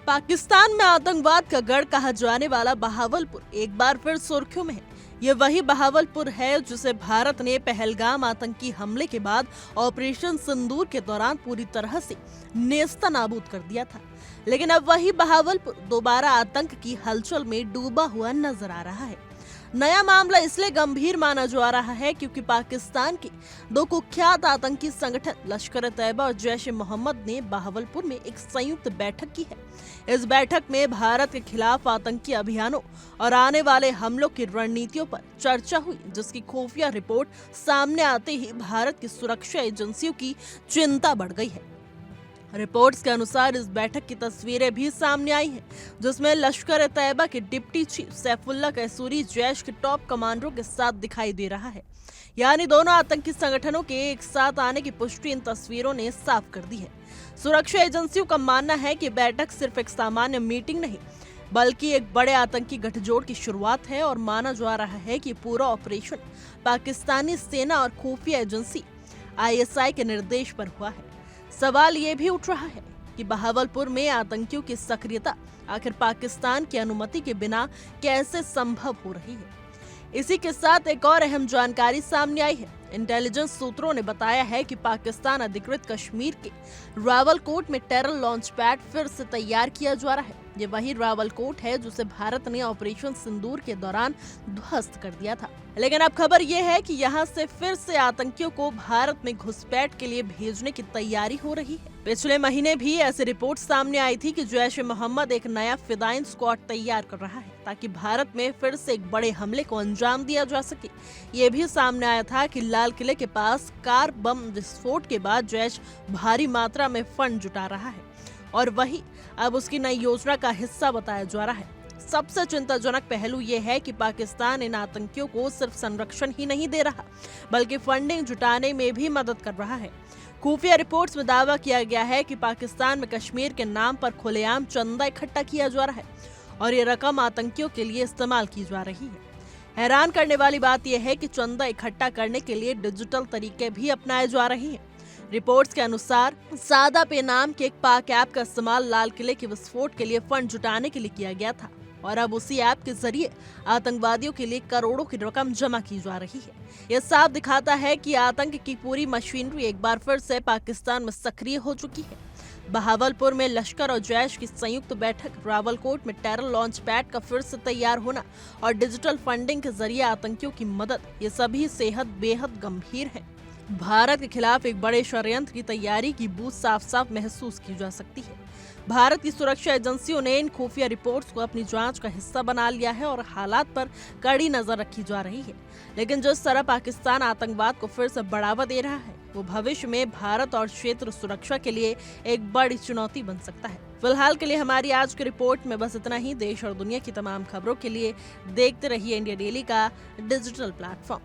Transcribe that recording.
पाकिस्तान में आतंकवाद का गढ़ कहा जाने वाला बहावलपुर एक बार फिर सुर्खियों में है। ये वही बहावलपुर है जिसे भारत ने पहलगाम आतंकी हमले के बाद ऑपरेशन सिंदूर के दौरान पूरी तरह से नेस्तनाबूद कर दिया था। लेकिन अब वही बहावलपुर दोबारा आतंक की हलचल में डूबा हुआ नजर आ रहा है। नया मामला इसलिए गंभीर माना जा रहा है क्योंकि पाकिस्तान के दो कुख्यात आतंकी संगठन लश्कर-ए-तैयबा और जैश-ए-मोहम्मद ने बहावलपुर में एक संयुक्त बैठक की है। इस बैठक में भारत के खिलाफ आतंकी अभियानों और आने वाले हमलों की रणनीतियों पर चर्चा हुई, जिसकी खुफिया रिपोर्ट सामने आते ही भारत की सुरक्षा एजेंसियों की चिंता बढ़ गई है। रिपोर्ट्स के अनुसार इस बैठक की तस्वीरें भी सामने आई हैं, जिसमें लश्कर-ए-तैयबा के डिप्टी चीफ सैफुल्लाह कैसूरी जैश के टॉप कमांडरों के साथ दिखाई दे रहा है। यानी दोनों आतंकी संगठनों के एक साथ आने की पुष्टि इन तस्वीरों ने साफ कर दी है। सुरक्षा एजेंसियों का मानना है कि बैठक सिर्फ एक सामान्य मीटिंग नहीं, बल्कि एक बड़े आतंकी गठजोड़ की शुरुआत है और माना जा रहा है कि पूरा ऑपरेशन पाकिस्तानी सेना और खुफिया एजेंसी ISI के निर्देश पर हुआ है। सवाल ये भी उठ रहा है कि बहावलपुर में आतंकियों की सक्रियता आखिर पाकिस्तान की अनुमति के बिना कैसे संभव हो रही है। इसी के साथ एक और अहम जानकारी सामने आई है। इंटेलिजेंस सूत्रों ने बताया है कि पाकिस्तान अधिकृत कश्मीर के रावलकोट में टेरर लॉन्च पैड फिर से तैयार किया जा रहा है। ये वही रावलकोट है जिसे भारत ने ऑपरेशन सिंदूर के दौरान ध्वस्त कर दिया था। लेकिन अब खबर ये है कि यहाँ से फिर से आतंकियों को भारत में घुसपैठ के लिए भेजने की तैयारी हो रही है। पिछले महीने भी ऐसी रिपोर्ट सामने आई थी कि जैश-ए-मोहम्मद एक नया फिदाइन स्क्वाड तैयार कर रहा है ताकि भारत में फिर से एक बड़े हमले को अंजाम दिया जा सके। ये भी सामने आया था कि लाल किले के पास कार बम विस्फोट के बाद जैश भारी मात्रा में फंड जुटा रहा है और वही अब उसकी नई योजना का हिस्सा बताया जा रहा है। सबसे चिंताजनक पहलू ये है कि पाकिस्तान इन आतंकियों को सिर्फ संरक्षण ही नहीं दे रहा, बल्कि फंडिंग जुटाने में भी मदद कर रहा है। खुफिया रिपोर्ट्स में दावा किया गया है कि पाकिस्तान में कश्मीर के नाम पर खुलेआम चंदा इकट्ठा किया जा रहा है और ये रकम आतंकियों के लिए इस्तेमाल की जा रही है। हैरान करने वाली बात यह है कि चंदा इकट्ठा करने के लिए डिजिटल तरीके भी अपनाए जा रहे हैं। रिपोर्ट्स के अनुसार सादा पे नाम के एक पाक ऐप का इस्तेमाल लाल किले के विस्फोट के लिए फंड जुटाने के लिए किया गया था और अब उसी ऐप के जरिए आतंकवादियों के लिए करोड़ों की रकम जमा की जा रही है। यह साफ दिखाता है कि आतंक की पूरी मशीनरी एक बार फिर से पाकिस्तान में सक्रिय हो चुकी है। बहावलपुर में लश्कर और जैश की संयुक्त बैठक, रावलकोट में टेरर लॉन्च पैड का फिर से तैयार होना और डिजिटल फंडिंग के जरिए आतंकियों की मदद, ये सभी सेहत बेहद गंभीर है। भारत के खिलाफ एक बड़े षड्यंत्र की तैयारी की बूझ साफ साफ महसूस की जा सकती है। भारत की सुरक्षा एजेंसियों ने इन खुफिया रिपोर्ट्स को अपनी जांच का हिस्सा बना लिया है और हालात पर कड़ी नजर रखी जा रही है। लेकिन जिस तरह पाकिस्तान आतंकवाद को फिर से बढ़ावा दे रहा है, वो भविष्य में भारत और क्षेत्र सुरक्षा के लिए एक बड़ी चुनौती बन सकता है। फिलहाल के लिए हमारी आज की रिपोर्ट में बस इतना ही। देश और दुनिया की तमाम खबरों के लिए देखते रहिए इंडिया डेली का डिजिटल प्लेटफॉर्म।